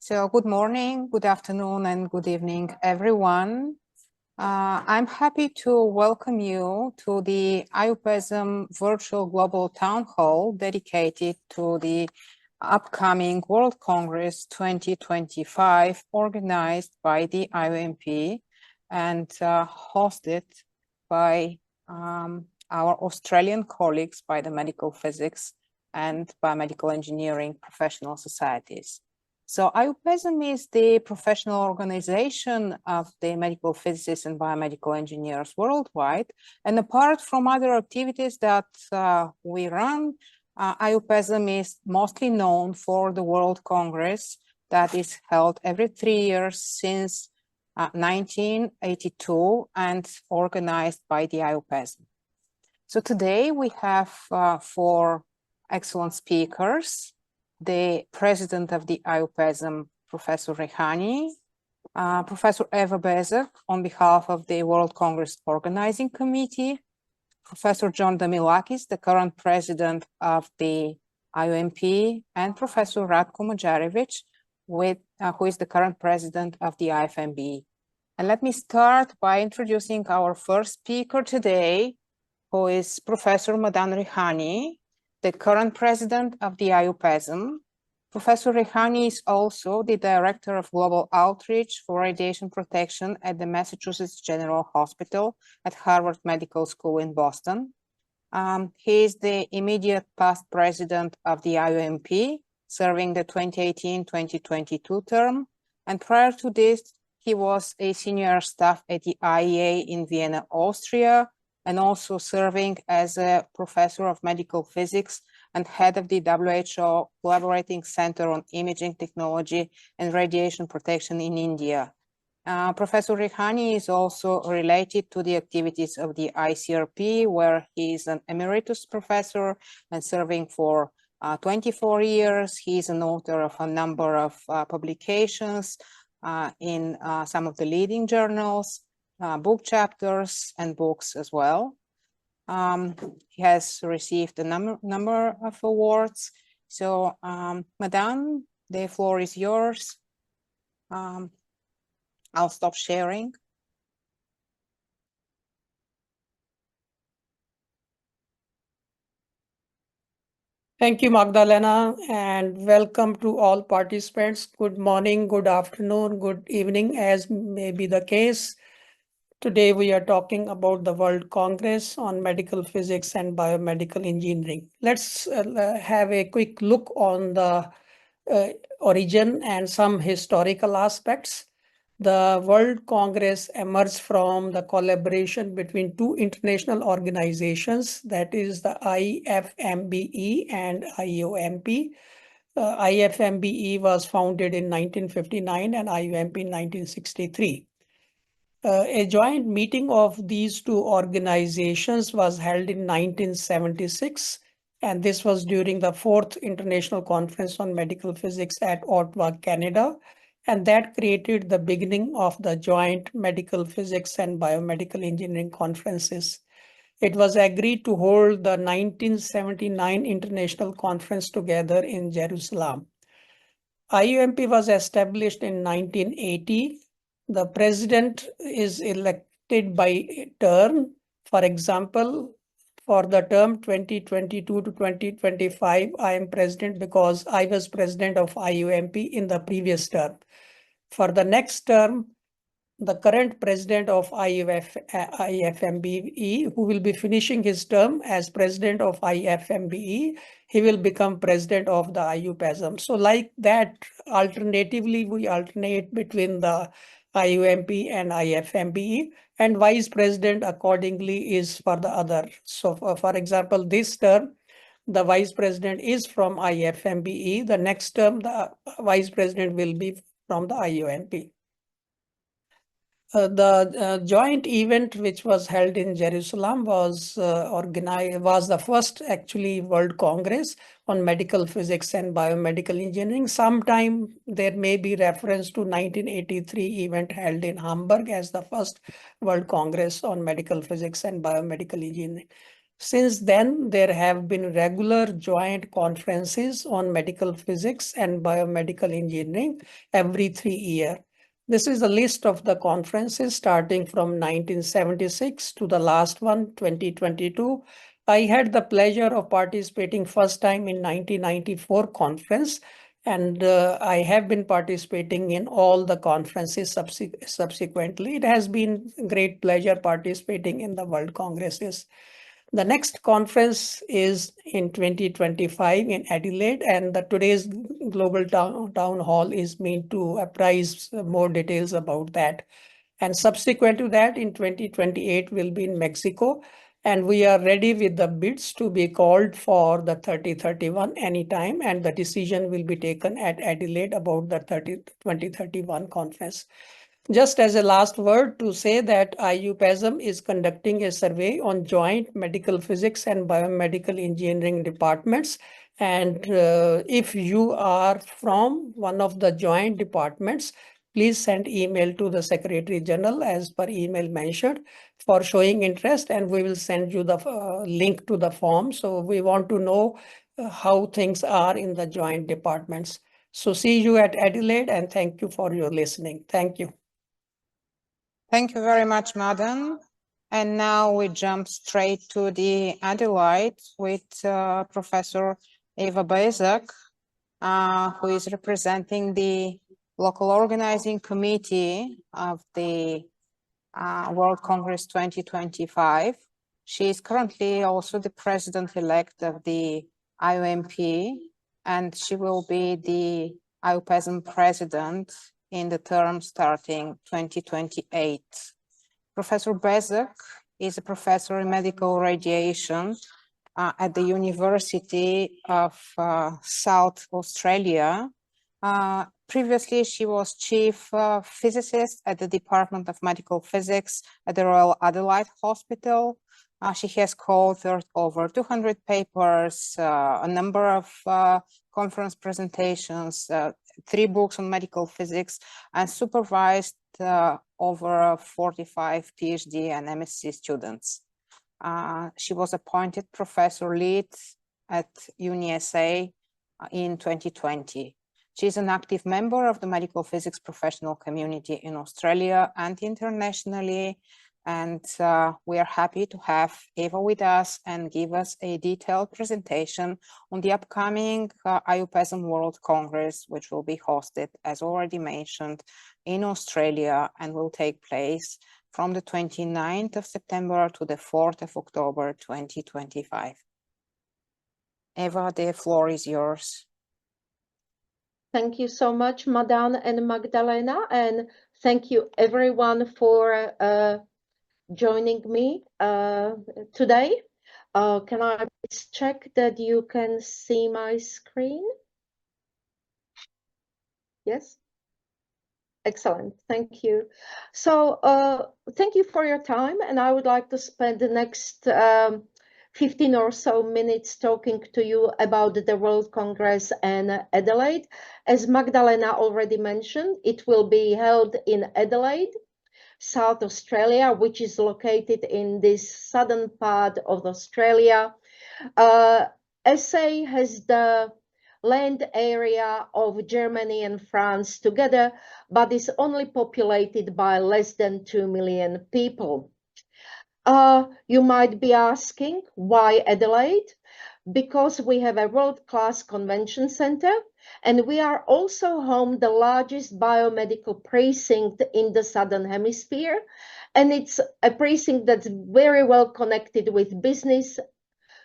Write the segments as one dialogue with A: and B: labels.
A: So good morning, good afternoon, and good evening, everyone. I'm happy to welcome you to the IUPESM Virtual Global Town Hall dedicated to the upcoming World Congress 2025, organized by the IOMP and hosted by our Australian colleagues by the Medical Physics and Biomedical Engineering professional societies. So IUPESM is the professional organization of the medical physicists and biomedical engineers worldwide. And apart from other activities that we run, IUPESM is mostly known for the World Congress that is held every 3 years since 1982 and organized by the IUPESM. So today we have 4 excellent speakers. The president of the IUPESM, Professor Rehani, Professor Eva Bezek on behalf of the World Congress Organizing Committee, Professor John Damilakis, the current president of the IOMP, and Professor Ratko Majarevic, who is the current president of the IFMBE. And let me start by introducing our first speaker today, who is Professor Madan Rehani, the current president of the IUPESM. Professor Rehani is also the director of global outreach for radiation protection at the Massachusetts General Hospital at Harvard Medical School in Boston. He is the immediate past president of the IOMP, serving the 2018-2022 term. And prior to this, he was a senior staff at the IEA in Vienna, Austria, and also serving as a professor of medical physics and head of the WHO Collaborating Center on Imaging Technology and Radiation Protection in India. Professor Rehani is also related to the activities of the ICRP, where he is an emeritus professor and serving for 24 years. He is an author of a number of publications in some of the leading journals, book chapters and books as well. He has received a number of awards. So, Madame, the floor is yours. I'll stop sharing.
B: Thank you, Magdalena, and welcome to all participants. Good morning, good afternoon, good evening, as may be the case. Today, we are talking about the World Congress on Medical Physics and Biomedical Engineering. Let's have a quick look on the origin and some historical aspects. The World Congress emerged from the collaboration between 2 international organizations, that is the IFMBE and IOMP. IFMBE was founded in 1959 and IOMP in 1963. A joint meeting of these 2 organizations was held in 1976, and this was during the 4th International Conference on Medical Physics at Ottawa, Canada, and that created the beginning of the joint medical physics and biomedical engineering conferences. It was agreed to hold the 1979 International Conference together in Jerusalem. IUMP was established in 1980. The president is elected by term. For example, for the term 2022 to 2025, I am president because I was president of IUMP in the previous term. For the next term, the current president of IFMBE, who will be finishing his term as president of IFMBE, he will become president of the IUPESM. So like that, alternatively, we alternate between the IUMP and IFMBE, and vice president accordingly is for the other. So for example, this term, the vice president is from IFMBE. The next term, the vice president will be from the IOMP. The joint event which was held in Jerusalem was the first actually World Congress on Medical Physics and Biomedical Engineering. Sometime there may be reference to 1983 event held in Hamburg as the first World Congress on Medical Physics and Biomedical Engineering. Since then, there have been regular joint conferences on medical physics and biomedical engineering every 3 years. This is a list of the conferences starting from 1976 to the last one, 2022. I had the pleasure of participating first time in 1994 conference, and I have been participating in all the conferences subsequently. It has been great pleasure participating in the World Congresses. The next conference is in 2025 in Adelaide, and today's global town hall is meant to apprise more details about that. And subsequent to that, in 2028, will be in Mexico, and we are ready with the bids to be called for the 3031 anytime, and the decision will be taken at Adelaide about the 2031 conference. Just as a last word to say that IUPESM is conducting a survey on joint medical physics and biomedical engineering departments. And if you are from one of the joint departments, please send email to the Secretary General as per email mentioned for showing interest, and we will send you the link to the form. So we want to know how things are in the joint departments. So see you at Adelaide, and thank you for your listening. Thank you.
A: Thank you very much, Madan. And now we jump straight to the Adelaide with Professor Eva Bezek, who is representing the local organizing committee of the World Congress 2025. She is currently also the president-elect of the IOMP, and she will be the IUPESM president in the term starting 2028. Professor Bezek is a professor in medical radiation at the University of South Australia. Previously, she was chief physicist at the Department of Medical Physics at the Royal Adelaide Hospital. She has co-authored over 200 papers, a number of conference presentations, 3 books on medical physics, and supervised over 45 PhD and MSc students. She was appointed professor lead at UniSA in 2020. She is an active member of the medical physics professional community in Australia and internationally. And we are happy to have Eva with us and give us a detailed presentation on the upcoming IUPESM World Congress, which will be hosted, as already mentioned, in Australia and will take place from the 29th of September to the 4th of October, 2025. Eva, the floor is yours.
C: Thank you so much, Madan and Magdalena, and thank you everyone for joining me today. Can I please check that you can see my screen? Yes? Excellent, thank you. So thank you for your time, and I would like to spend the next 15 or so minutes talking to you about the World Congress in Adelaide. As Magdalena already mentioned, it will be held in Adelaide, South Australia, which is located in this southern part of Australia. SA has the land area of Germany and France together, but is only populated by less than 2 million people. You might be asking, why Adelaide? Because we have a world-class convention center, and we are also home the largest biomedical precinct in the Southern Hemisphere. And it's a precinct that's very well connected with business,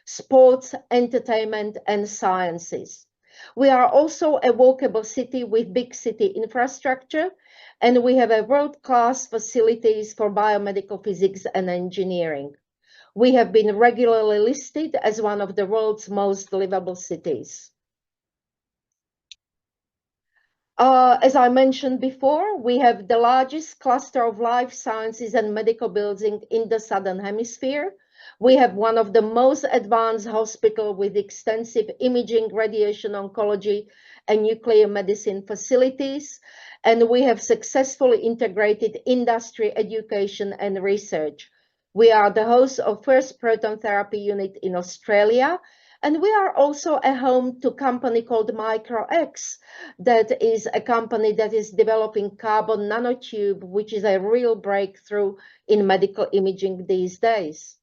C: sports, entertainment, and sciences. We are also a walkable city with big city infrastructure, and we have a world-class facilities for biomedical physics and engineering. We have been regularly listed as one of the world's most livable cities. As I mentioned before, we have the largest cluster of life sciences and medical buildings in the Southern Hemisphere. We have one of the most advanced hospitals with extensive imaging, radiation oncology, and nuclear medicine facilities. And we have successfully integrated industry, education, and research. We are the host of first proton therapy unit in Australia, and we are also a home to a company called MicroX, that is a company that is developing carbon nanotube, which is a real breakthrough in medical imaging these days.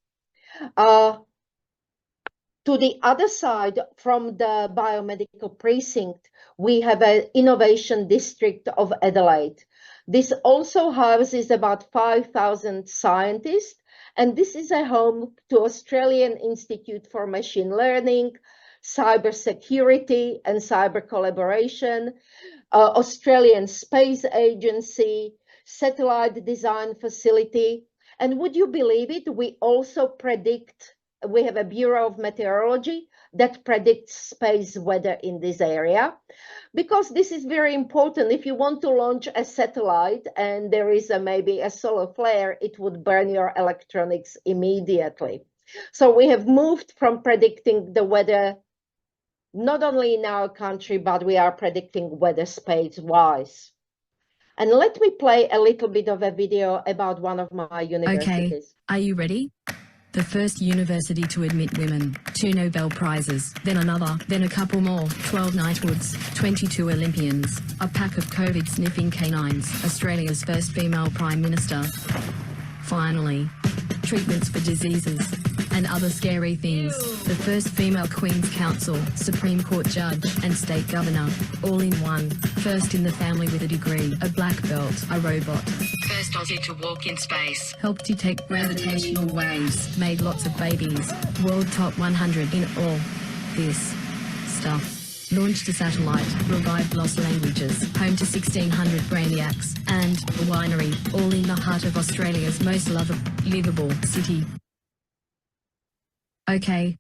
C: To the other side, from the biomedical precinct, we have an innovation district of Adelaide. This also houses about 5,000 scientists, and this is a home to Australian Institute for Machine Learning, Cybersecurity and Cyber Collaboration, Australian Space Agency, Satellite Design Facility, and would you believe it, we also predict, we have a Bureau of Meteorology that predicts space weather in this area, because this is very important. If you want to launch a satellite and there is maybe a solar flare, it would burn your electronics immediately. So we have moved from predicting the weather, not only in our country, but we are predicting weather space-wise. And let me play a little bit of a video about one of my universities.
D: Okay, are you ready? The first university to admit women, 2 Nobel Prizes, then another, then a couple more, 12 knighthoods, 22 Olympians, a pack of COVID-sniffing canines, Australia's first female Prime Minister. Finally, treatments for diseases and other scary things. The first female Queen's Counsel, Supreme Court Judge and State Governor, all in one. First in the family with a degree, a black belt, a robot. First Aussie to walk in space. Helped detect gravitational waves. Made lots of babies. World top 100 in all this stuff. Launched a satellite, revived lost languages, home to 1,600 brainiacs, and a winery, all in the heart of Australia's most livable city. Okay.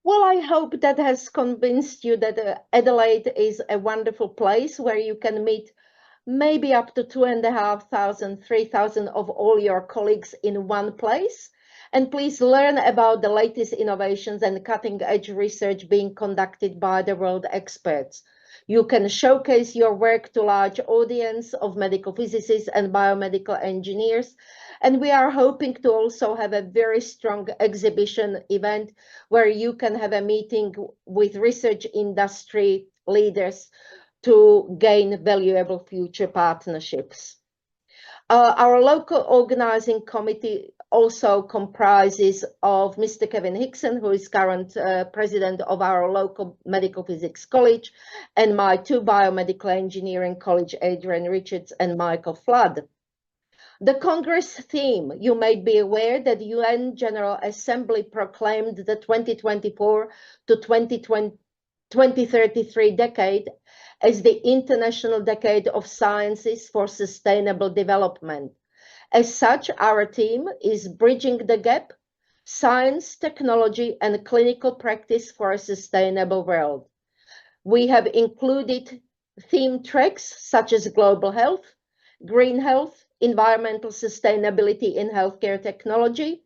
C: Well, I hope that has convinced you that Adelaide is a wonderful place where you can meet maybe up to 2,500, 3,000 of all your colleagues in one place. And please learn about the latest innovations and cutting-edge research being conducted by the world experts. You can showcase your work to a large audience of medical physicists and biomedical engineers. And we are hoping to also have a very strong exhibition event where you can have a meeting with research industry leaders to gain valuable future partnerships. Our local organizing committee also comprises of Mr. Kevin Hickson, who is current president of our local medical physics college, and my 2 biomedical engineering college, Adrian Richards and Michael Flood. The Congress theme, you may be aware that the UN General Assembly proclaimed the 2024 to 2033 decade as the International Decade of Sciences for Sustainable Development. As such, our team is bridging the gap, science, technology, and clinical practice for a sustainable world. We have included theme tracks such as global health, green health, environmental sustainability in healthcare technology,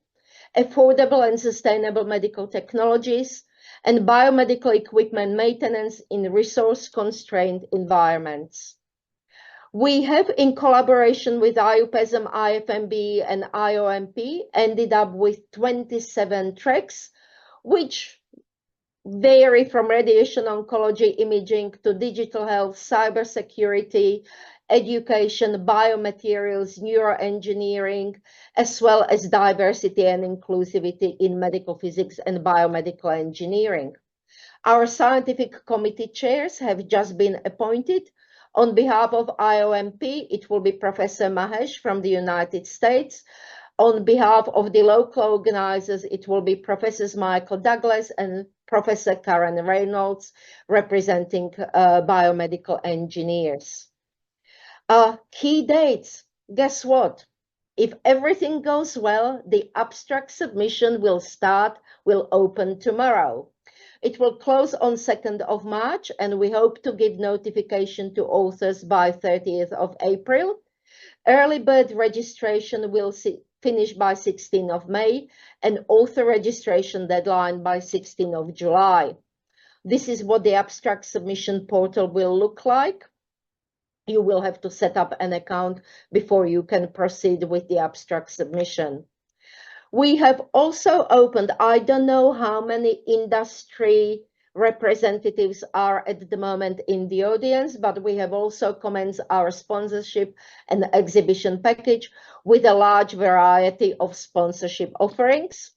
C: affordable and sustainable medical technologies, and biomedical equipment maintenance in resource-constrained environments. We have, in collaboration with IUPESM, IFMBE, and IOMP, ended up with 27 tracks, which vary from radiation oncology imaging to digital health, cybersecurity, education, biomaterials, neuroengineering, as well as diversity and inclusivity in medical physics and biomedical engineering. Our scientific committee chairs have just been appointed. On behalf of IOMP, it will be Professor Mahesh from the United States. On behalf of the local organizers, it will be Professors Michael Douglas and Professor Karen Reynolds, representing biomedical engineers. Key dates, guess what? If everything goes well, the abstract submission will open tomorrow. It will close on 2nd of March, and we hope to give notification to authors by 30th of April. Early bird registration will finish by 16th of May, and author registration deadline by 16th of July. This is what the abstract submission portal will look like. you will have to set up an account before you can proceed with the abstract submission. We have also opened, I don't know how many industry representatives are at the moment in the audience, but we have also commenced our sponsorship and exhibition package with a large variety of sponsorship offerings.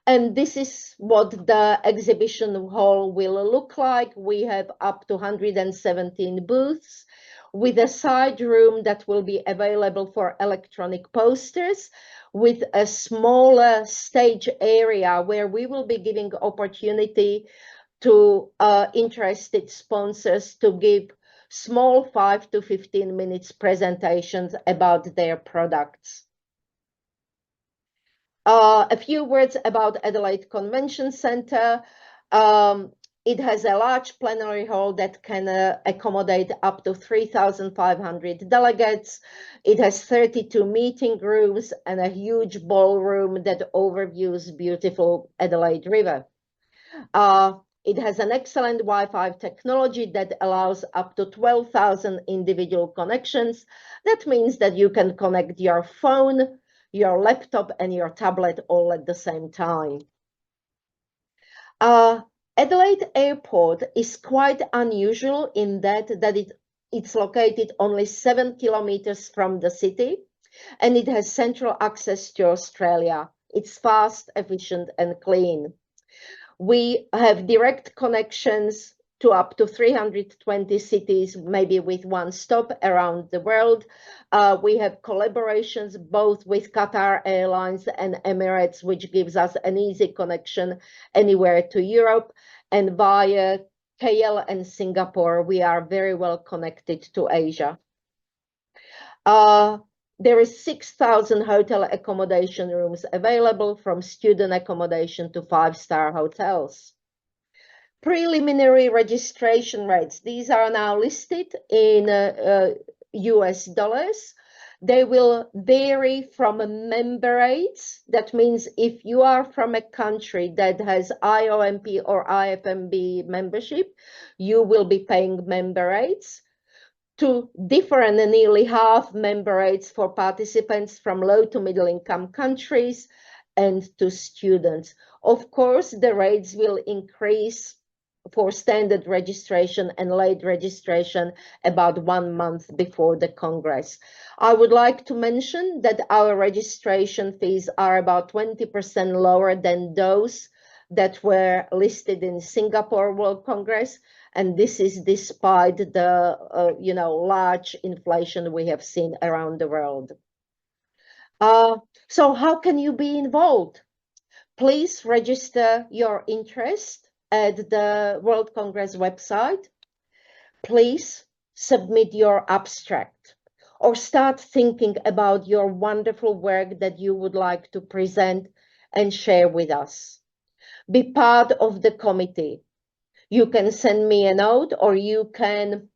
C: And this is what the exhibition hall will look like. We have up to 117 booths with a side room that will be available for electronic posters, with a smaller stage area where we will be giving opportunity to interested sponsors to give small 5 to 15 minutes presentations about their products. A few words about Adelaide Convention Centre. It has a large plenary hall that can accommodate up to 3,500 delegates. It has 32 meeting rooms and a huge ballroom that overviews beautiful Adelaide River. It has an excellent Wi-Fi technology that allows up to 12,000 individual connections. That means that you can connect your phone, your laptop, and your tablet all at the same time. Adelaide Airport is quite unusual in that it's located only 7 kilometers from the city, and it has central access to Australia. It's fast, efficient, and clean. We have direct connections to up to 320 cities, maybe with one stop around the world. We have collaborations both with Qatar Airlines and Emirates, which gives us an easy connection anywhere to Europe. And via KL and Singapore, we are very well connected to Asia. There is 6,000 hotel accommodation rooms available, from student accommodation to 5-star hotels. Preliminary registration rates, these are now listed in US dollars. They will vary from member rates. That means if you are from a country that has IOMP or IFMBE membership, you will be paying member rates, to different and nearly half member rates for participants from low to middle income countries and to students. Of course, the rates will increase for standard registration and late registration about 1 month before the Congress. I would like to mention that our registration fees are about 20% lower than those that were listed in Singapore World Congress, and this is despite the large inflation we have seen around the world. So how can you be involved? Please register your interest at the World Congress website. Please submit your abstract or start thinking about your wonderful work that you would like to present and share with us. Be part of the committee. You can send me a note, or you can,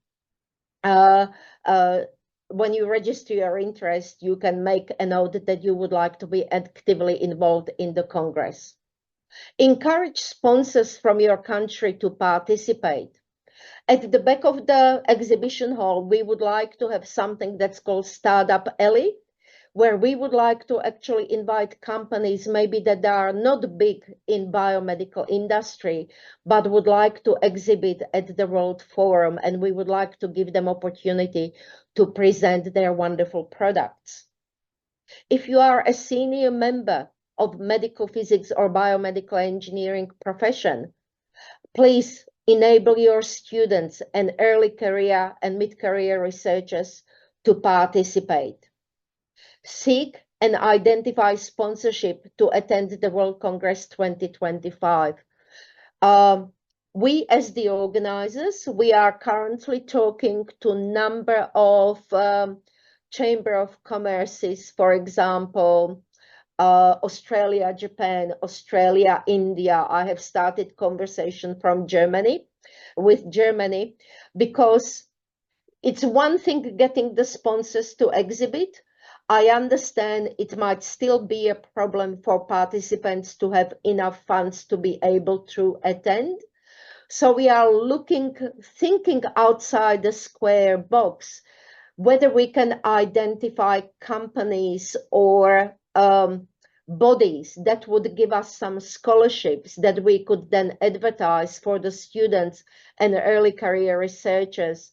C: when you register your interest, you can make a note that you would like to be actively involved in the Congress. Encourage sponsors from your country to participate. At the back of the exhibition hall, we would like to have something that's called Startup Alley, where we would like to actually invite companies maybe that are not big in biomedical industry, but would like to exhibit at the World Forum, and we would like to give them opportunity to present their wonderful products. If you are a senior member of medical physics or biomedical engineering profession, please enable your students and early career and mid-career researchers to participate. Seek and identify sponsorship to attend the World Congress 2025. We as the organizers, we are currently talking to a number of Chamber of Commerces, for example, Australia, Japan, Australia, India. I have started conversation with Germany, because it's one thing getting the sponsors to exhibit. I understand it might still be a problem for participants to have enough funds to be able to attend. So we are thinking outside the square box whether we can identify companies or bodies that would give us some scholarships that we could then advertise for the students and early career researchers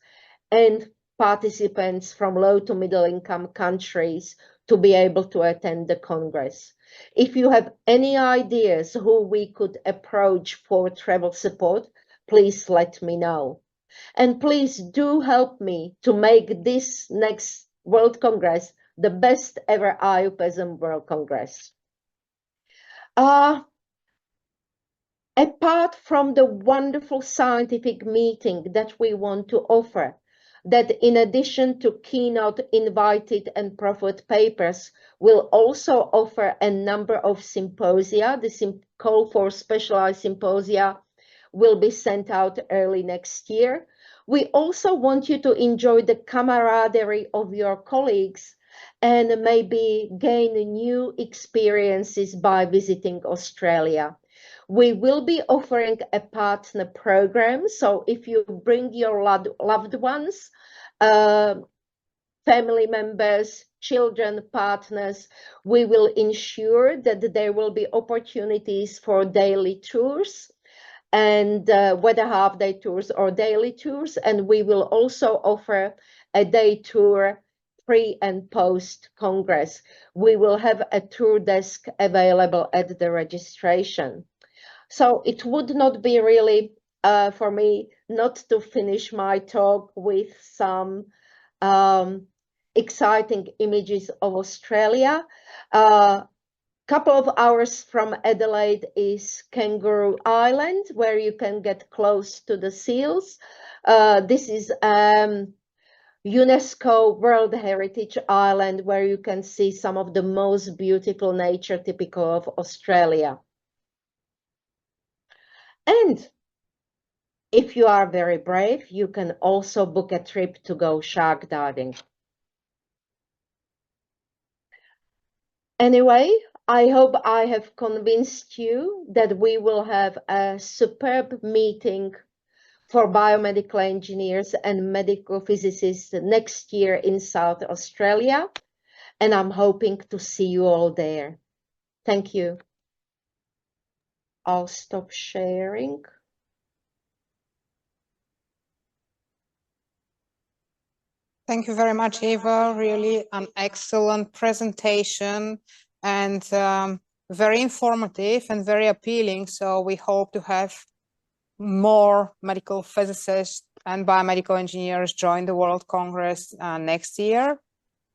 C: and participants from low to middle income countries to be able to attend the Congress. If you have any ideas who we could approach for travel support, please let me know. And please do help me to make this next World Congress the best ever IUPESM World Congress. Apart from the wonderful scientific meeting that we want to offer, that in addition to keynote invited and proffered papers, will also offer a number of symposia. The call for specialized symposia will be sent out early next year. We also want you to enjoy the camaraderie of your colleagues and maybe gain new experiences by visiting Australia. We will be offering a partner program. So if you bring your loved ones, family members, children, partners, we will ensure that there will be opportunities for daily tours, and whether half-day tours or daily tours. And we will also offer a day tour pre and post Congress. We will have a tour desk available at the registration. So it would not be really for me not to finish my talk with some exciting images of Australia. Couple of hours from Adelaide is Kangaroo Island, where you can get close to the seals. This is UNESCO World Heritage Island, where you can see some of the most beautiful nature typical of Australia. And if you are very brave, you can also book a trip to go shark diving. Anyway, I hope I have convinced you that we will have a superb meeting for biomedical engineers and medical physicists next year in South Australia, and I'm hoping to see you all there. Thank you. I'll stop sharing.
A: Thank you very much, Eva. Really an excellent presentation and very informative and very appealing. So we hope to have more medical physicists and biomedical engineers join the World Congress next year.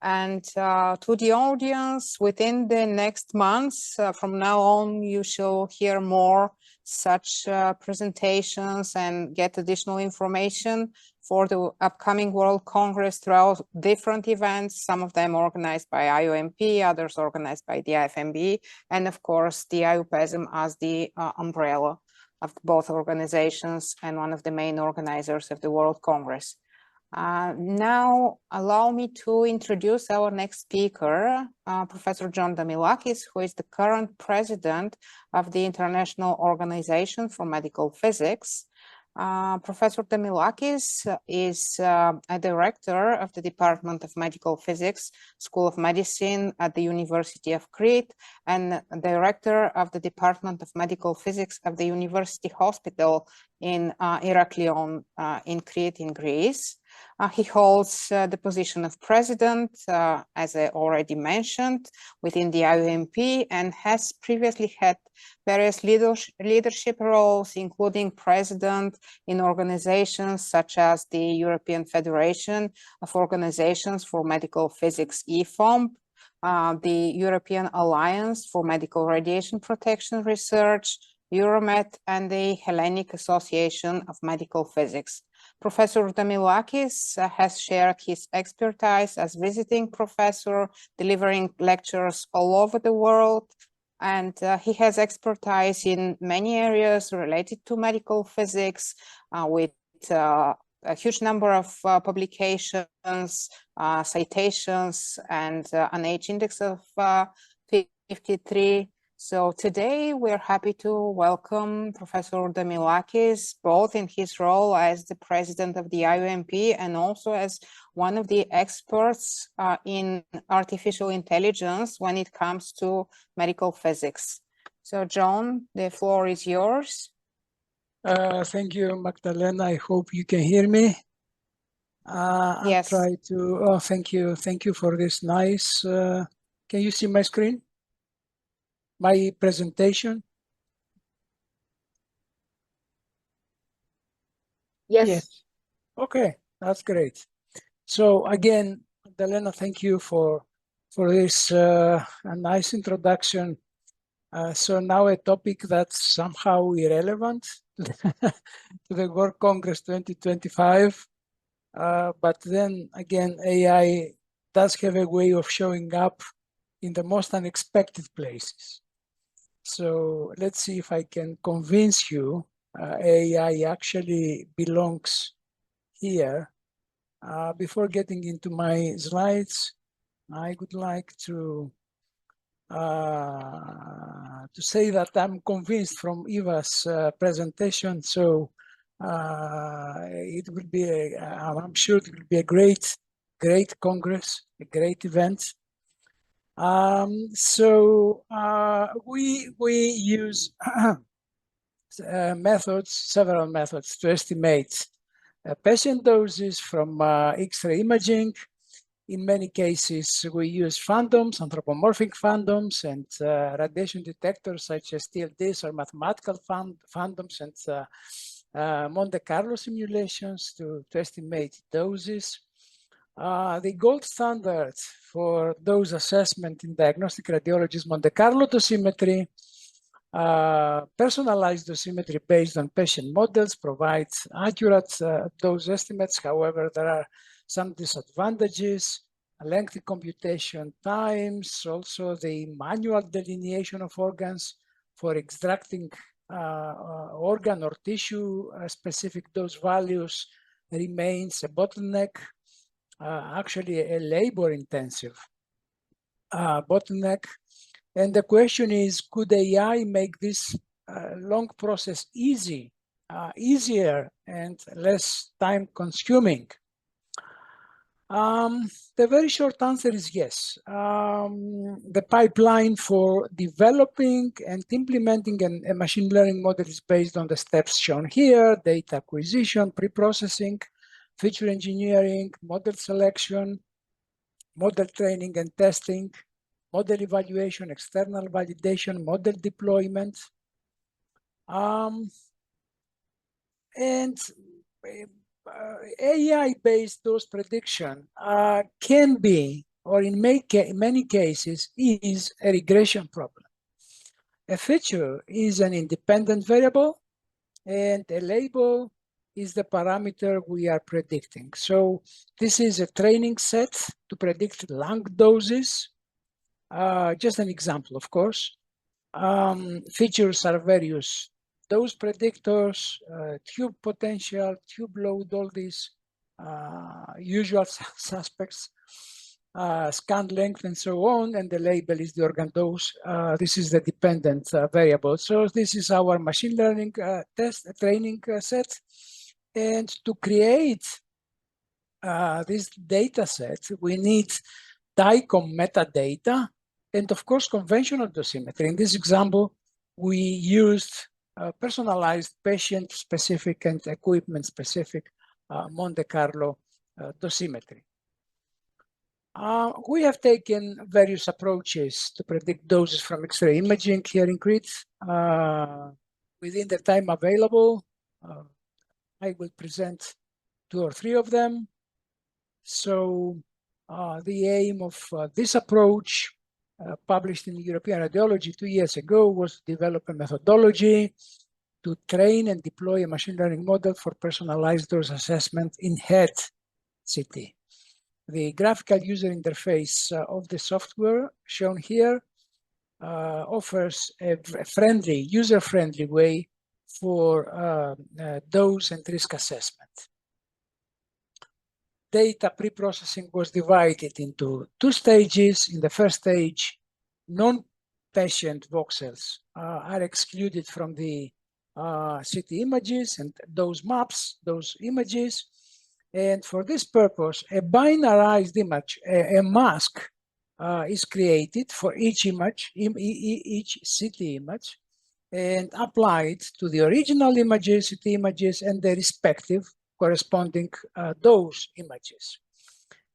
A: And to the audience, within the next months, from now on, you shall hear more such presentations and get additional information for the upcoming World Congress throughout different events, some of them organized by IOMP, others organized by the IFMBE, and of course the IUPESM as the umbrella of both organizations and one of the main organizers of the World Congress. Now, allow me to introduce our next speaker, Professor John Damilakis, who is the current president of the International Organization for Medical Physics. Professor Damilakis is a director of the Department of Medical Physics, School of Medicine at the University of Crete, and director of the Department of Medical Physics of the University Hospital in Heraklion in Crete in Greece. He holds the position of president, as I already mentioned, within the IOMP, and has previously had various leadership roles, including president in organizations such as the European Federation of Organizations for Medical Physics, IFMBE, the European Alliance for Medical Radiation Protection Research, Euromed, and the Hellenic Association of Medical Physics. Professor Damilakis has shared his expertise as visiting professor, delivering lectures all over the world, and he has expertise in many areas related to medical physics, with a huge number of publications, citations, and an H index of 53. So today we're happy to welcome Professor Damilakis, both in his role as the president of the IOMP and also as one of the experts in artificial intelligence when it comes to medical physics. So John, the floor is yours.
E: Thank you, Magdalena. I hope you can hear me.
A: Yes.
E: I'll try to, oh, thank you. Thank you for this nice, can you see my screen? My presentation?
C: Yes.
E: Okay, that's great. So again, Magdalena, thank you for this a nice introduction. So now a topic that's somehow irrelevant to the World Congress 2025. But then again, AI does have a way of showing up in the most unexpected places. So let's see if I can convince you AI actually belongs here. Before getting into my slides, I would like to say that I'm convinced from Eva's presentation. So it will be, I'm sure it will be a great Congress, a great event. So we use several methods to estimate patient doses from X-ray imaging. In many cases, we use fandoms, anthropomorphic fandoms, and radiation detectors such as TLDs or mathematical fandoms and Monte Carlo simulations to estimate doses. The gold standard for dose assessment in diagnostic radiology is Monte Carlo dosimetry. Personalized dosimetry based on patient models provides accurate dose estimates. However, there are some disadvantages, lengthy computation times, also the manual delineation of organs for extracting organ or tissue specific dose values remains a bottleneck, actually a labor-intensive bottleneck. And the question is, could AI make this long process easier and less time-consuming? The very short answer is yes. The pipeline for developing and implementing a machine learning model is based on the steps shown here: data acquisition, pre-processing, feature engineering, model selection, model training and testing, model evaluation, external validation, model deployment. And AI-based dose prediction can be, or in many cases, is a regression problem. A feature is an independent variable, and a label is the parameter we are predicting. So this is a training set to predict lung doses. Just an example, of course. Features are various dose predictors, tube potential, tube load, all these usual suspects, scan length, and so on, and the label is the organ dose. This is the dependent variable. So this is our machine learning training set. And to create this data set, we need DICOM metadata, and of course, conventional dosimetry. In this example, we used personalized patient-specific and equipment-specific Monte Carlo dosimetry. We have taken various approaches to predict doses from X-ray imaging here in Crete. Within the time available, I will present 2 or 3 of them. So the aim of this approach, published in European Radiology 2 years ago, was to develop a methodology to train and deploy a machine learning model for personalized dose assessment in head CT. The graphical user interface of the software shown here offers a friendly, user-friendly way for dose and risk assessment. Data pre-processing was divided into 2 stages. In the first stage, non-patient voxels are excluded from the CT images and those maps, those images. And for this purpose, a binarized image, a mask, is created for each image, each CT image, and applied to the original images, CT images, and the respective corresponding dose images.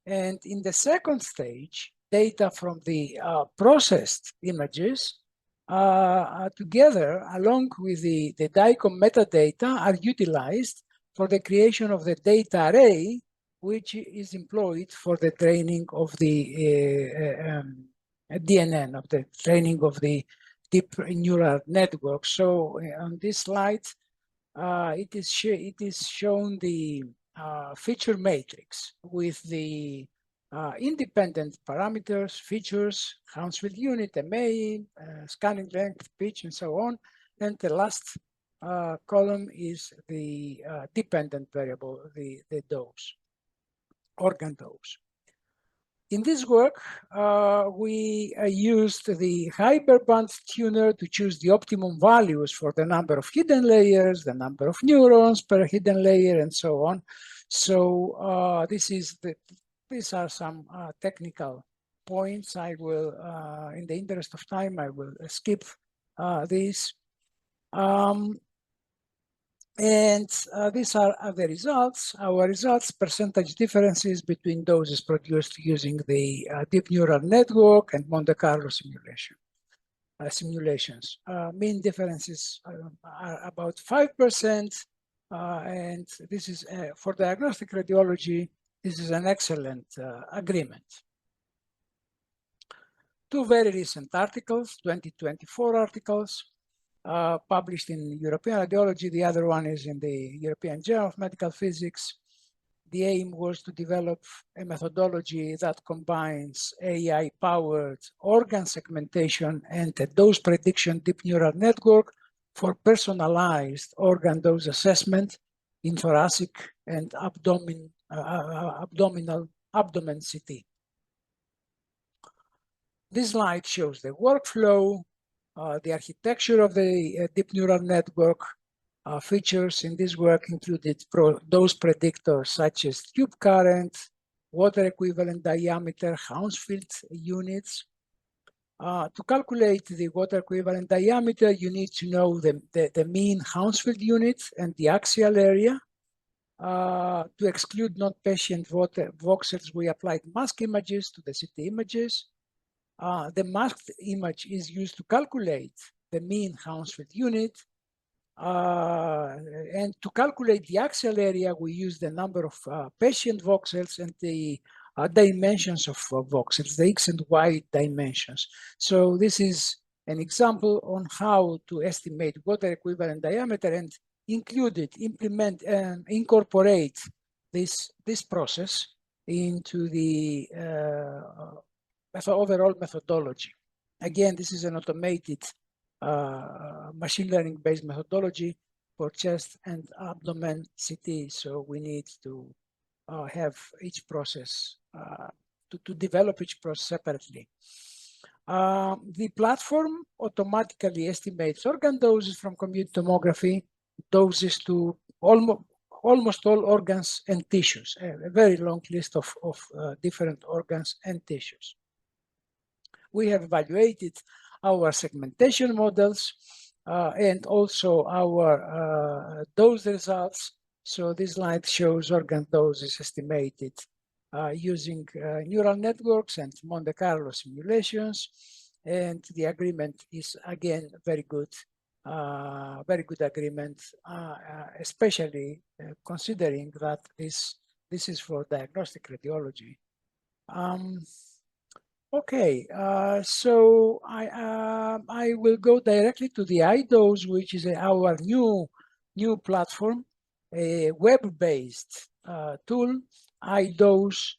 E: And in the second stage, data from the processed images together, along with the DICOM metadata, are utilized for the creation of the data array, which is employed for the training of the DNN, of the training of the deep neural network. So on this slide, it is shown the feature matrix with the independent parameters, features, Hounsfield unit, MA, scanning length, pitch, and so on. And the last column is the dependent variable, the dose, organ dose. In this work, we used the Hyperband tuner to choose the optimum values for the number of hidden layers, the number of neurons per hidden layer, and so on. So these are some technical points. I will, in the interest of time, I will skip these. And these are the results. Our results, percentage differences between doses produced using the deep neural network and Monte Carlo simulations. Mean differences are about 5%. And this is, for diagnostic radiology, this is an excellent agreement. Two very recent articles, 2024 articles, published in European Radiology. The other one is in the European Journal of Medical Physics. The aim was to develop a methodology that combines AI-powered organ segmentation and a dose prediction deep neural network for personalized organ dose assessment in thoracic and abdomen CT. This slide shows the workflow, the architecture of the deep neural network. Features in this work included dose predictors such as tube current, water equivalent diameter, Hounsfield units. To calculate the water equivalent diameter, you need to know the mean Hounsfield unit and the axial area. To exclude non-patient voxels, we applied mask images to the CT images. The masked image is used to calculate the mean Hounsfield unit. And to calculate the axial area, we use the number of patient voxels and the dimensions of voxels, the X and Y dimensions. So this is an example on how to estimate water equivalent diameter and incorporate this process into the overall methodology. Again, this is an automated machine learning based methodology for chest and abdomen CT. So we need to have each process, to develop each process separately. The platform automatically estimates organ doses from computed tomography, doses to almost all organs and tissues, a very long list of different organs and tissues. We have evaluated our segmentation models and also our dose results. So this slide shows organ doses estimated using neural networks and Monte Carlo simulations. And the agreement is again very good agreement, especially considering that this is for diagnostic radiology. Okay, so I will go directly to the iDose, which is our new platform, a web-based tool. iDose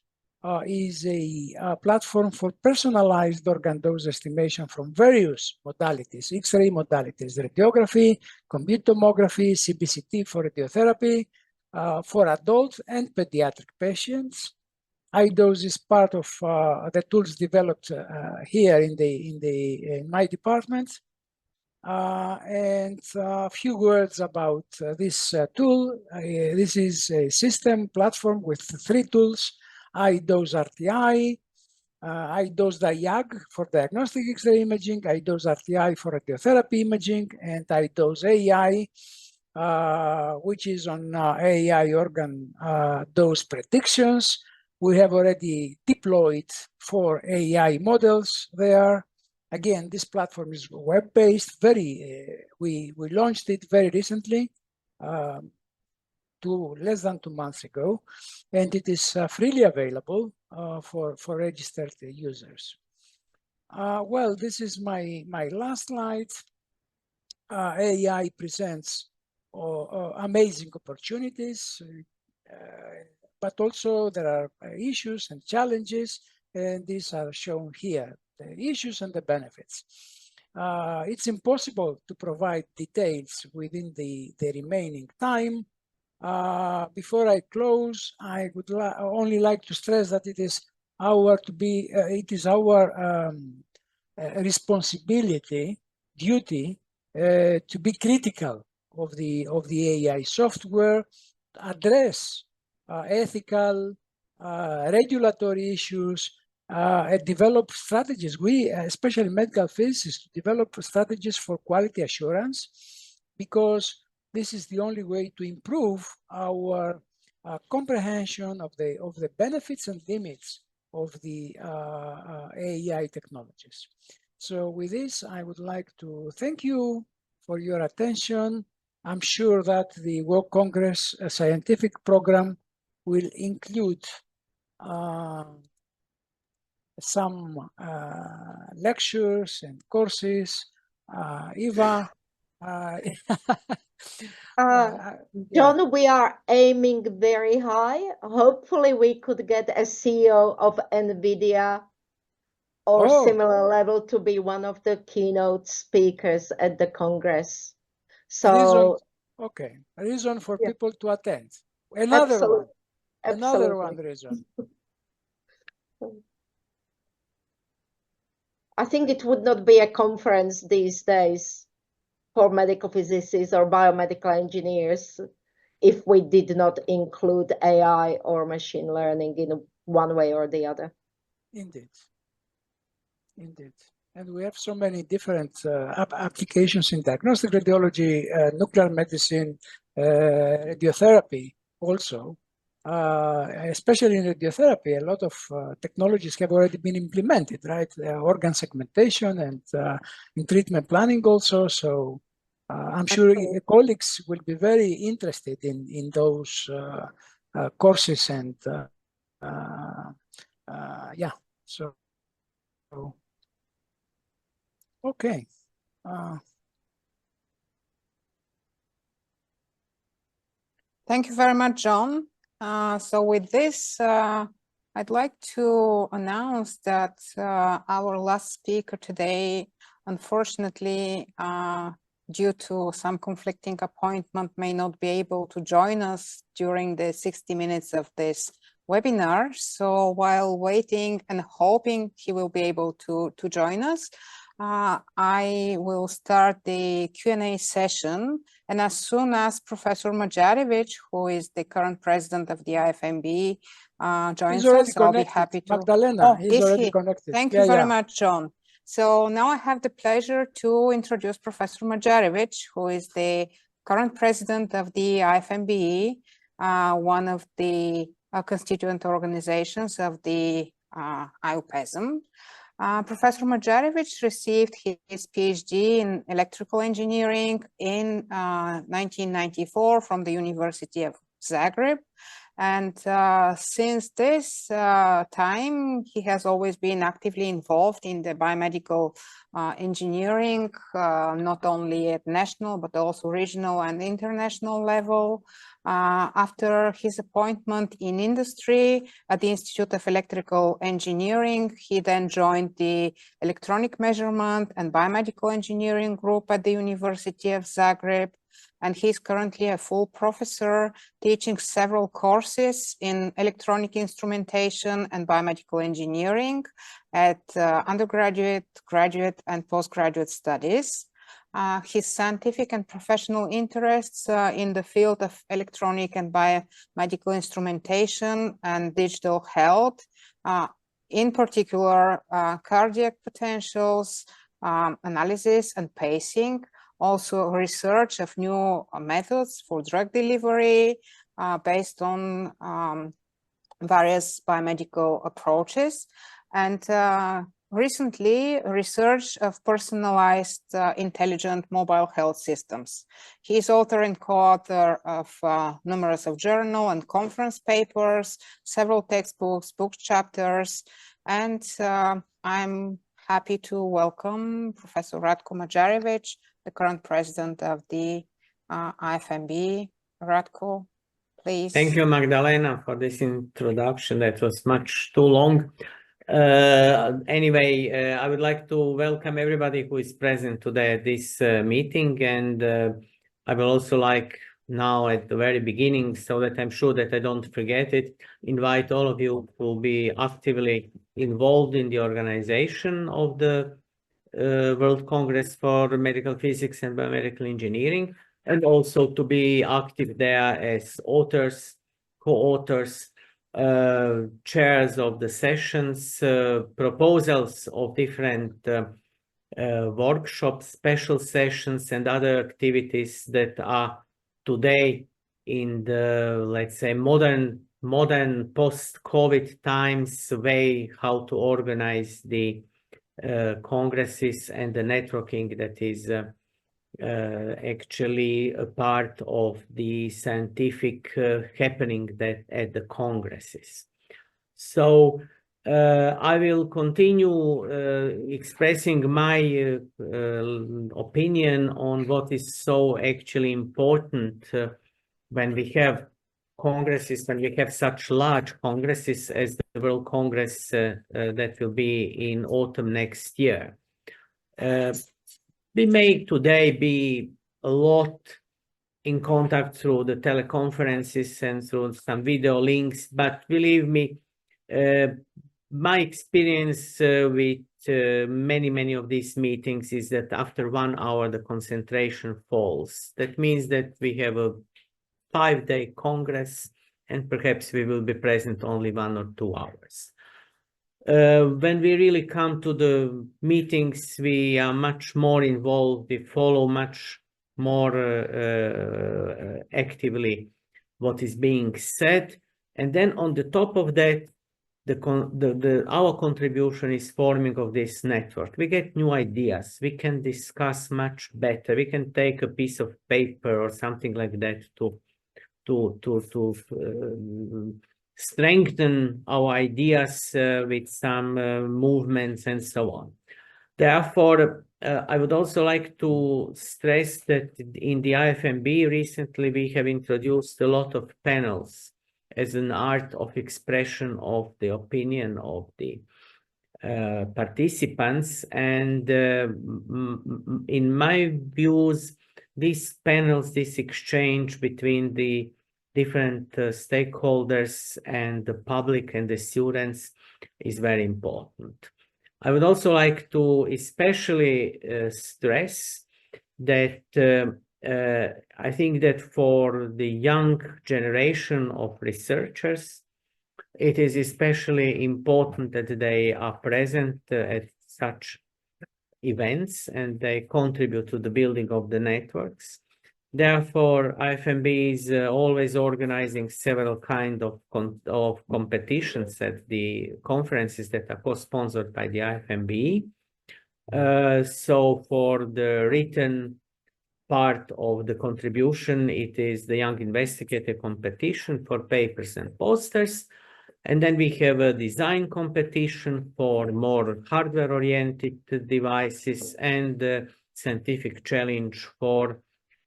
E: is a platform for personalized organ dose estimation from various modalities, X-ray modalities, radiography, computed tomography, CBCT for radiotherapy, for adult and pediatric patients. iDose is part of the tools developed here in my department. And a few words about this tool. This is a system platform with 3 tools: iDose RTI, iDose DIAG for diagnostic X-ray imaging, iDose RTI for radiotherapy imaging, and iDose AI, which is on AI organ dose predictions. We have already deployed 4 AI models there. Again, this platform is web-based. We launched it very recently, less than 2 months ago, and it is freely available for registered users. Well, this is my last slide. AI presents amazing opportunities, but also there are issues and challenges, and these are shown here, the issues and the benefits. It's impossible to provide details within the remaining time. Before I close, I would only like to stress that it is our responsibility, duty, to be critical of the AI software, address ethical, regulatory issues, and develop strategies. We, especially medical physicists, develop strategies for quality assurance, because this is the only way to improve our comprehension of the benefits and limits of the AI technologies. So with this, I would like to thank you for your attention. I'm sure that the World Congress scientific program will include some lectures and courses. Eva,
C: John, we are aiming very high. Hopefully we could get a CEO of NVIDIA or similar level to be one of the keynote speakers at the Congress. So
E: a reason for people to attend. Another one reason.
C: I think it would not be a conference these days for medical physicists or biomedical engineers if we did not include AI or machine learning in one way or the other.
E: Indeed. And we have so many different applications in diagnostic radiology, nuclear medicine, radiotherapy also. Especially in radiotherapy, a lot of technologies have already been implemented, right? Organ segmentation and in treatment planning also. So I'm sure colleagues will be very interested in those courses and yeah. So okay.
A: Thank you very much, John. So with this, I'd like to announce that our last speaker today, unfortunately, due to some conflicting appointment, may not be able to join us during the 60 minutes of this webinar. So while waiting and hoping he will be able to join us, I will start the Q&A session. And as soon as Professor Majarevich, who is the current president of the IFMBE, joins us, I'll be happy to.
E: Magdalena, he's already connected.
A: Thank you very much, John. So now I have the pleasure to introduce Professor Majarevich, who is the current president of the IFMBE, one of the constituent organizations of the IUPESM. Professor Majarevich received his PhD in electrical engineering in 1994 from the University of Zagreb. And since this time, he has always been actively involved in the biomedical engineering, not only at national, but also regional and international level. After his appointment in industry at the Institute of Electrical Engineering, he then joined the Electronic Measurement and Biomedical Engineering group at the University of Zagreb. And he's currently a full professor teaching several courses in electronic instrumentation and biomedical engineering at undergraduate, graduate, and postgraduate studies. His scientific and professional interests in the field of electronic and biomedical instrumentation and digital health, in particular cardiac potentials, analysis and pacing, also research of new methods for drug delivery based on various biomedical approaches, and recently research of personalized intelligent mobile health systems. He is author and co-author of numerous of journal and conference papers, several textbooks, book chapters, and I'm happy to welcome Professor Ratko Mađarević, the current president of the IFMBE. Ratko, please.
F: Thank you, Magdalena, for this introduction. That was much too long. Anyway, I would like to welcome everybody who is present today at this meeting, and I will also like now at the very beginning, so that I'm sure that I don't forget it, invite all of you who will be actively involved in the organization of the World Congress for Medical Physics and Biomedical Engineering, and also to be active there as authors, co-authors, chairs of the sessions, proposals of different workshops, special sessions, and other activities that are today in the, let's say, modern post-COVID times way how to organize the congresses and the networking that is actually a part of the scientific happening that at the congresses. So I will continue expressing my opinion on what is so actually important when we have congresses, when we have such large congresses as the World Congress that will be in autumn next year. We may today be a lot in contact through the teleconferences and through some video links, but believe me, my experience with many of these meetings is that after 1 hour the concentration falls. That means that we have a 5-day congress and perhaps we will be present only 1 or 2 hours. When we really come to the meetings, we are much more involved, we follow much more actively what is being said, and then on the top of that, our contribution is forming of this network. We get new ideas, we can discuss much better, we can take a piece of paper or something like that to strengthen our ideas with some movements and so on. Therefore, I would also like to stress that in the IFMBE recently we have introduced a lot of panels as an art of expression of the opinion of the participants, and in my views, these panels, this exchange between the different stakeholders and the public and the students is very important. I would also like to especially stress that I think that for the young generation of researchers, it is especially important that they are present at such events and they contribute to the building of the networks. Therefore, IFMBE is always organizing several kinds of competitions at the conferences that are co-sponsored by the IFMBE. So for the written part of the contribution, it is the Young Investigator competition for papers and posters. And then we have a design competition for more hardware-oriented devices and a scientific challenge for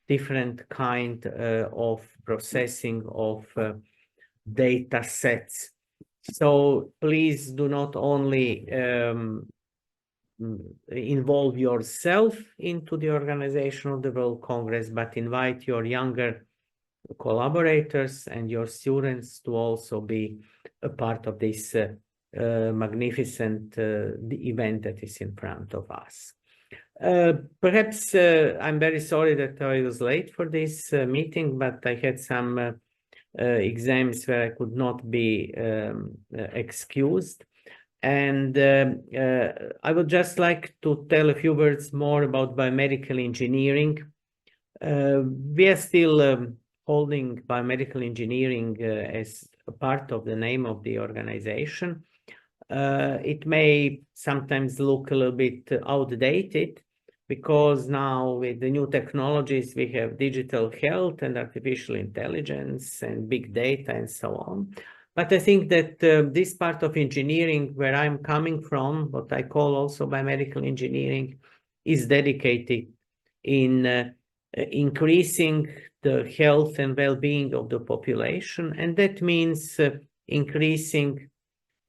F: different kind of processing of data sets. So please do not only involve yourself into the organization of the World Congress, but invite your younger collaborators and your students to also be a part of this magnificent event that is in front of us. Perhaps I'm very sorry that I was late for this meeting, but I had some exams where I could not be excused. And I would just like to tell a few words more about biomedical engineering. We are still holding biomedical engineering as a part of the name of the organization. It may sometimes look a little bit outdated because now with the new technologies, we have digital health and artificial intelligence and big data and so on. But I think that this part of engineering where I'm coming from, what I call also biomedical engineering, is dedicated in increasing the health and well-being of the population. And that means increasing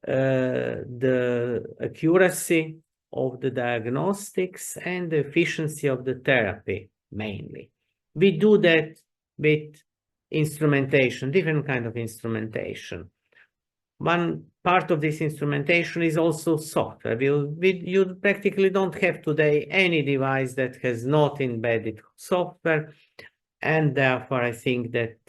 F: the accuracy of the diagnostics and the efficiency of the therapy, mainly. We do that with instrumentation, different kind of instrumentation. One part of this instrumentation is also software. You practically don't have today any device that has not embedded software, and therefore I think that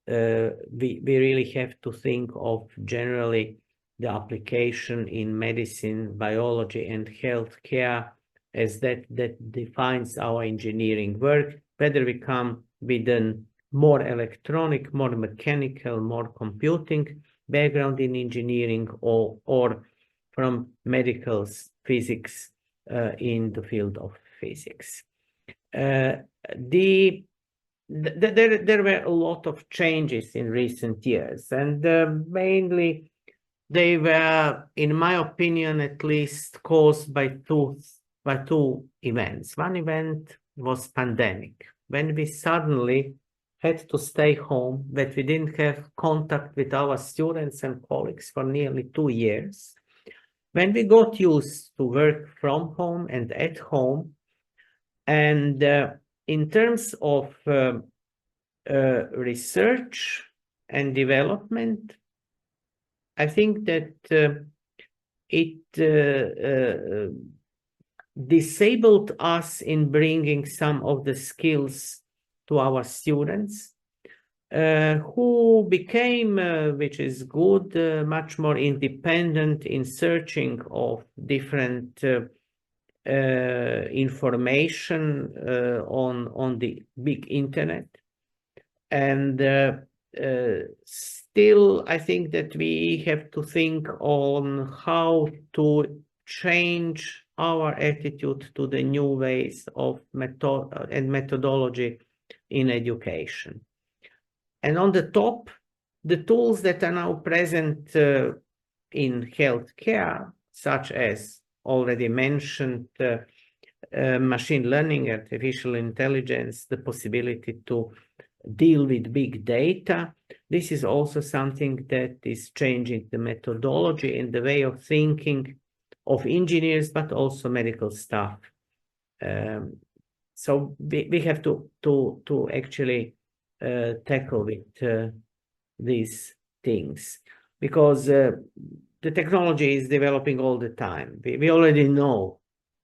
F: we really have to think of generally the application in medicine, biology, and healthcare as that defines our engineering work, whether we come with a more electronic, more mechanical, more computing background in engineering or from medical physics in the field of physics. There were a lot of changes in recent years, and mainly they were, in my opinion, at least caused by two events. One event was pandemic, when we suddenly had to stay home, that we didn't have contact with our students and colleagues for nearly 2 years. When we got used to work from home and at home, and in terms of research and development, I think that it disabled us in bringing some of the skills to our students, who became, which is good, much more independent in searching of different information on the big internet. And still, I think that we have to think on how to change our attitude to the new ways of method and methodology in education. And on the top, the tools that are now present in healthcare, such as already mentioned machine learning, artificial intelligence, the possibility to deal with big data. This is also something that is changing the methodology and the way of thinking of engineers, but also medical staff. So we have to actually tackle with these things, because the technology is developing all the time. We already know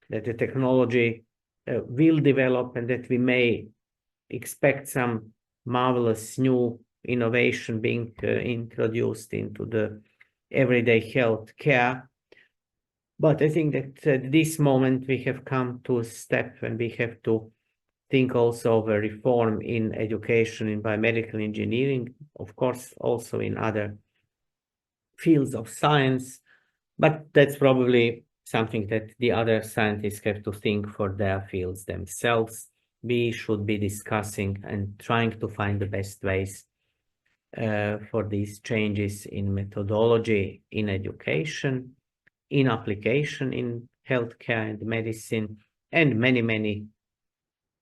F: that the technology will develop and that we may expect some marvelous new innovation being introduced into the everyday health care. But I think that at this moment we have come to a step when we have to think also of a reform in education in biomedical engineering, of course, also in other fields of science, but that's probably something that the other scientists have to think for their fields themselves. We should be discussing and trying to find the best ways for these changes in methodology, in education, in application in healthcare and medicine, and many, many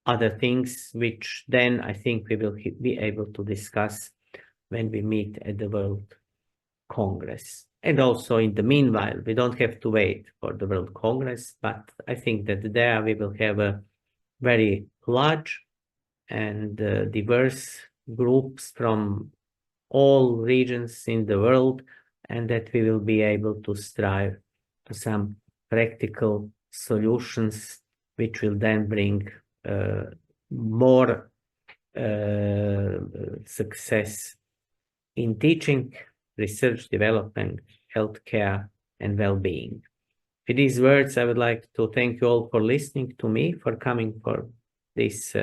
F: other things, which then I think we will be able to discuss when we meet at the World Congress. And also in the meanwhile, we don't have to wait for the World Congress, but I think that there we will have a very large and diverse groups from all regions in the world, and that we will be able to strive to some practical solutions which will then bring more success in teaching, research, development, healthcare, and well-being. With these words, I would like to thank you all for listening to me, for coming for this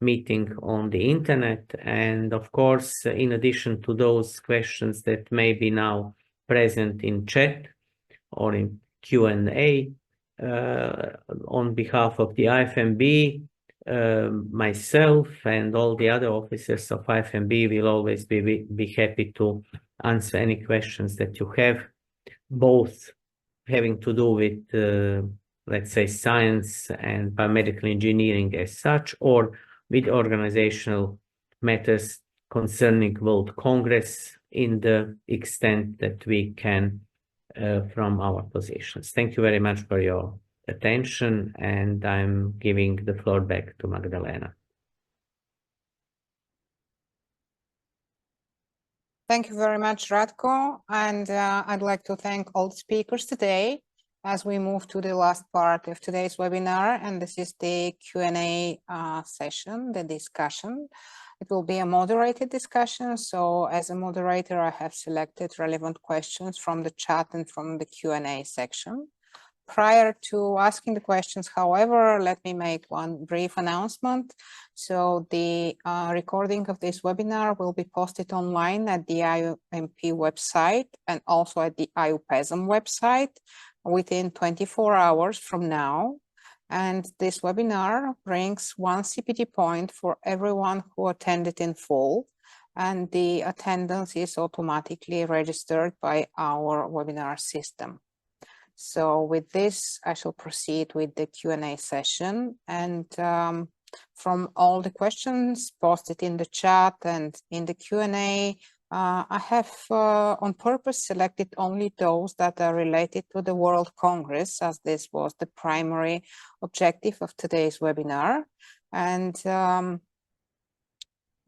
F: meeting on the internet. And of course, in addition to those questions that may be now present in chat or in Q&A, on behalf of the IFMB, myself and all the other officers of IFMB will always be happy to answer any questions that you have, both having to do with, let's say, science and biomedical engineering as such, or with organizational matters concerning World Congress in the extent that we can from our positions. Thank you very much for your attention, and I'm giving the floor back to Magdalena.
A: Thank you very much, Ratko. And I'd like to thank all the speakers today as we move to the last part of today's webinar. And this is the Q&A session, the discussion. It will be a moderated discussion. So as a moderator, I have selected relevant questions from the chat and from the Q&A section. Prior to asking the questions, however, let me make one brief announcement. So the recording of this webinar will be posted online at the IOMP website and also at the IUPESM website within 24 hours from now. And this webinar brings one CPT point for everyone who attended in full, and the attendance is automatically registered by our webinar system. So with this, I shall proceed with the Q&A session. And from all the questions posted in the chat and in the Q&A, I have on purpose selected only those that are related to the World Congress, as this was the primary objective of today's webinar. And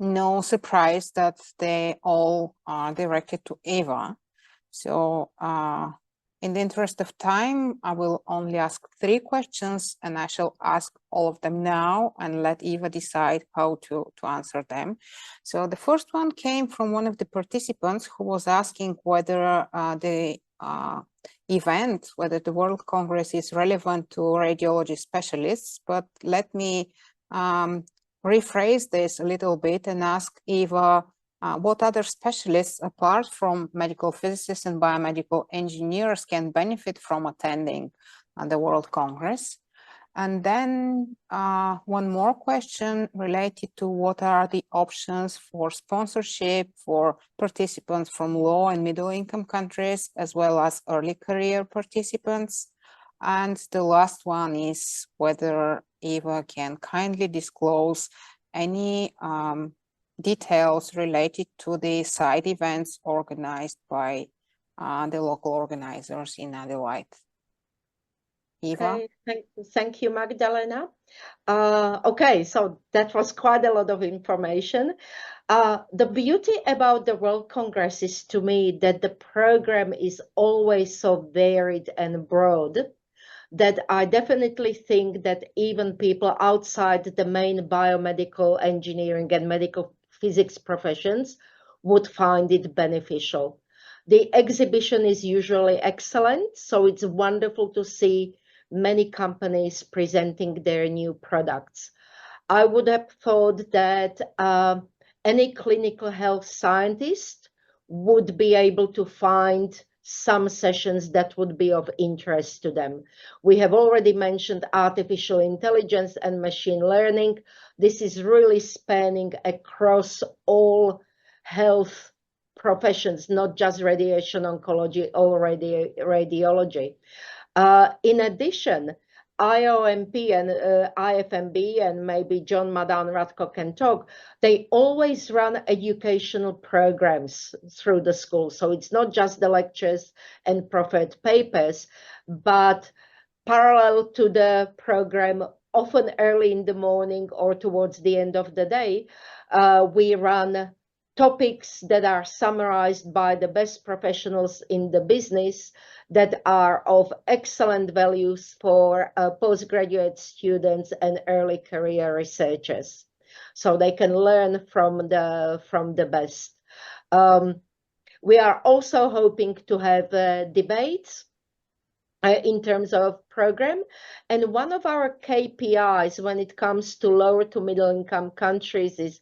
A: no surprise that they all are directed to Eva. So in the interest of time, I will only ask 3 questions, and I shall ask all of them now and let Eva decide how to answer them. So the first one came from one of the participants who was asking whether the event, whether the World Congress is relevant to radiology specialists. But let me rephrase this a little bit and ask Eva, what other specialists apart from medical physicists and biomedical engineers can benefit from attending the World Congress? And then one more question related to what are the options for sponsorship for participants from low and middle income countries, as well as early career participants. And the last one is whether Eva can kindly disclose any details related to the side events organized by the local organizers in Adelaide. Eva?
C: Okay, thank you, Magdalena. Okay, so that was quite a lot of information. The beauty about the World Congress is, to me, that the program is always so varied and broad that I definitely think that even people outside the main biomedical engineering and medical physics professions would find it beneficial. The exhibition is usually excellent, so it's wonderful to see many companies presenting their new products. I would have thought that any clinical health scientist would be able to find some sessions that would be of interest to them. We have already mentioned artificial intelligence and machine learning. This is really spanning across all health professions, not just radiation oncology or radiology. In addition, IOMP and IFMBE, and maybe John, Madan, Ratko can talk, they always run educational programs through the school. So it's not just the lectures and proffered papers, but parallel to the program, often early in the morning or towards the end of the day, we run topics that are summarized by the best professionals in the business that are of excellent values for postgraduate students and early career researchers, so they can learn from the best. We are also hoping to have debates in terms of program, and one of our KPIs when it comes to lower to middle income countries is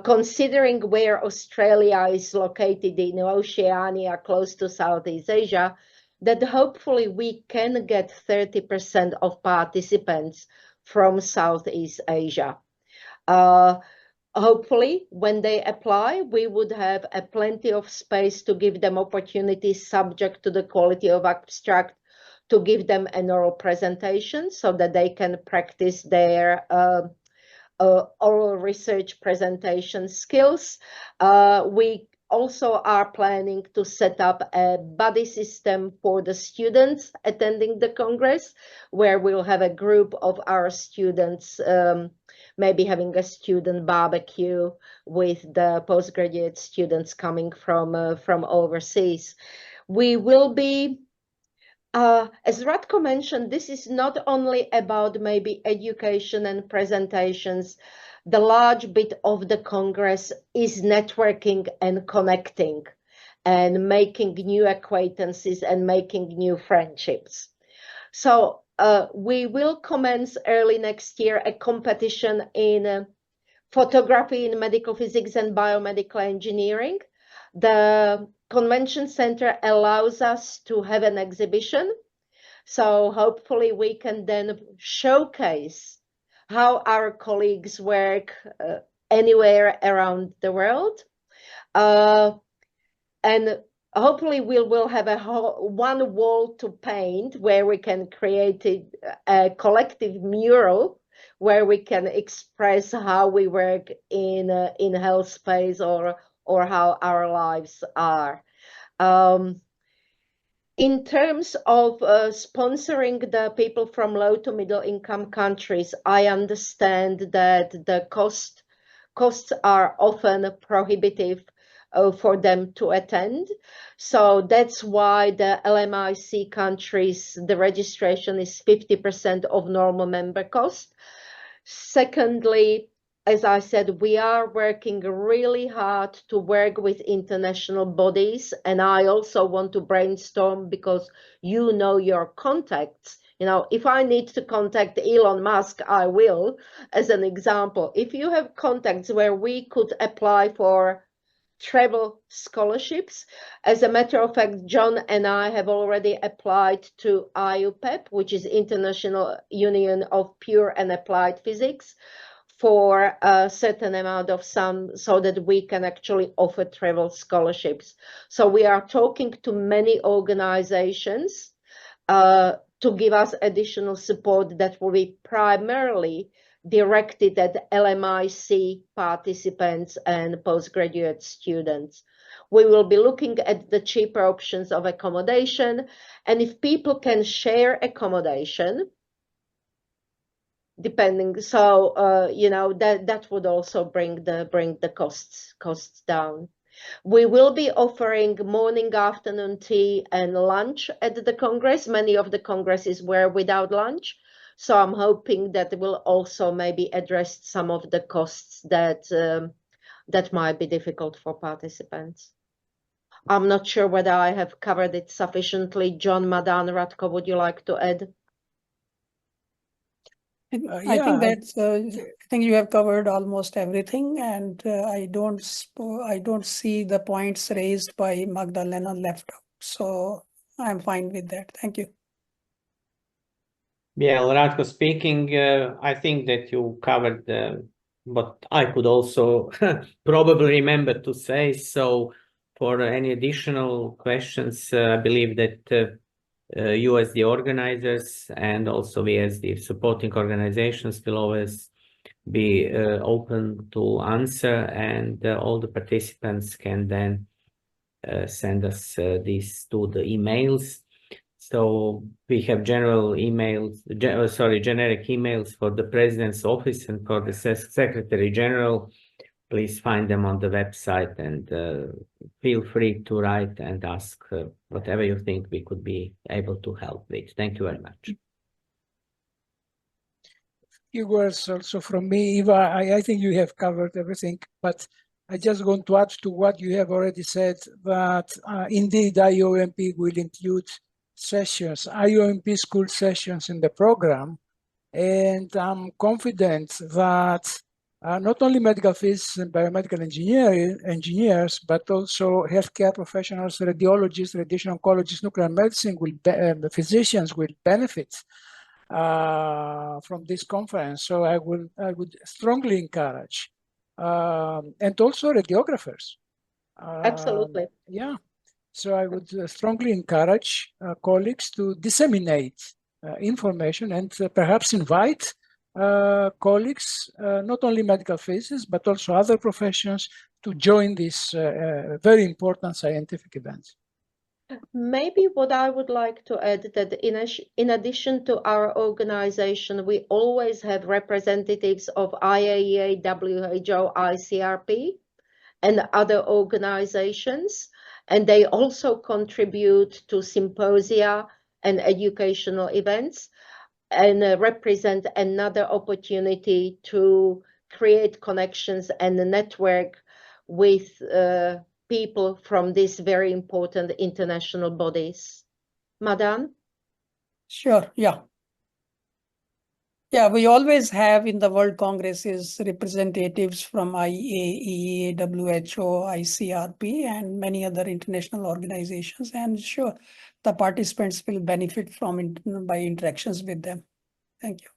C: considering where Australia is located in Oceania, close to Southeast Asia, that hopefully we can get 30% of participants from Southeast Asia. Hopefully, when they apply, we would have plenty of space to give them opportunities subject to the quality of abstract, to give them an oral presentation so that they can practice their oral research presentation skills. We also are planning to set up a buddy system for the students attending the Congress, where we'll have a group of our students maybe having a student barbecue with the postgraduate students coming from overseas. We will be, as Ratko mentioned, this is not only about maybe education and presentations. The large bit of the Congress is networking and connecting and making new acquaintances and making new friendships. So we will commence early next year a competition in photography in medical physics and biomedical engineering. The convention center allows us to have an exhibition, so hopefully we can then showcase how our colleagues work anywhere around the world. And hopefully we will have one wall to paint where we can create a collective mural where we can express how we work in health space or how our lives are. In terms of sponsoring the people from low to middle income countries, I understand that the costs are often prohibitive for them to attend. So that's why the LMIC countries, the registration is 50% of normal member cost. Secondly, as I said, we are working really hard to work with international bodies, and I also want to brainstorm because you know your contacts. You know, if I need to contact Elon Musk, I will, as an example. If you have contacts where we could apply for travel scholarships. As a matter of fact, John and I have already applied to IUPEP, which is International Union of Pure and Applied Physics, for a certain amount of sum so that we can actually offer travel scholarships. So we are talking to many organizations to give us additional support that will be primarily directed at LMIC participants and postgraduate students. We will be looking at the cheaper options of accommodation, and if people can share accommodation, depending, so you know, that would also bring the costs down. We will be offering morning, afternoon tea and lunch at the Congress. Many of the congresses were without lunch. So I'm hoping that will also maybe address some of the costs that that might be difficult for participants. I'm not sure whether I have covered it sufficiently. John, Madan, Ratko, would you like to add?
B: I think that's. I think you have covered almost everything, and I don't see the points raised by Magdalena left out. So I'm fine with that. Thank you.
F: Yeah, Ratko speaking, I think that you covered what I could also probably remember to say. So for any additional questions, I believe that you as the organizers and we as the supporting organizations will always be open to answer, and all the participants can then send us these to the emails. So we have generic emails for the President's Office and for the Secretary General, please find them on the website, and feel free to write and ask whatever you think we could be able to help with. Thank you very much.
E: Few words also from me, Eva. I think you have covered everything, but I just want to add to what you have already said, that indeed IOMP will include sessions, IOMP school sessions in the program. And I'm confident that not only medical physicists and biomedical engineers, but also healthcare professionals, radiologists, radiation oncologists, nuclear medicine, physicians will benefit from this conference. So I would strongly encourage, and also radiographers.
C: Absolutely.
E: Yeah. So I would strongly encourage colleagues to disseminate information and perhaps invite colleagues, not only medical physicists, but also other professions, to join this very important scientific event.
C: Maybe what I would like to add, that in addition to our organization, we always have representatives of IAEA, WHO, ICRP, and other organizations, and they also contribute to symposia and educational events, and represent another opportunity to create connections and a network with people from these very important international bodies. Madan?
B: Sure, yeah. Yeah, we always have in the World Congresses representatives from IAEA, WHO, ICRP, and many other international organizations. And sure, the participants will benefit from by interactions with them. Thank you.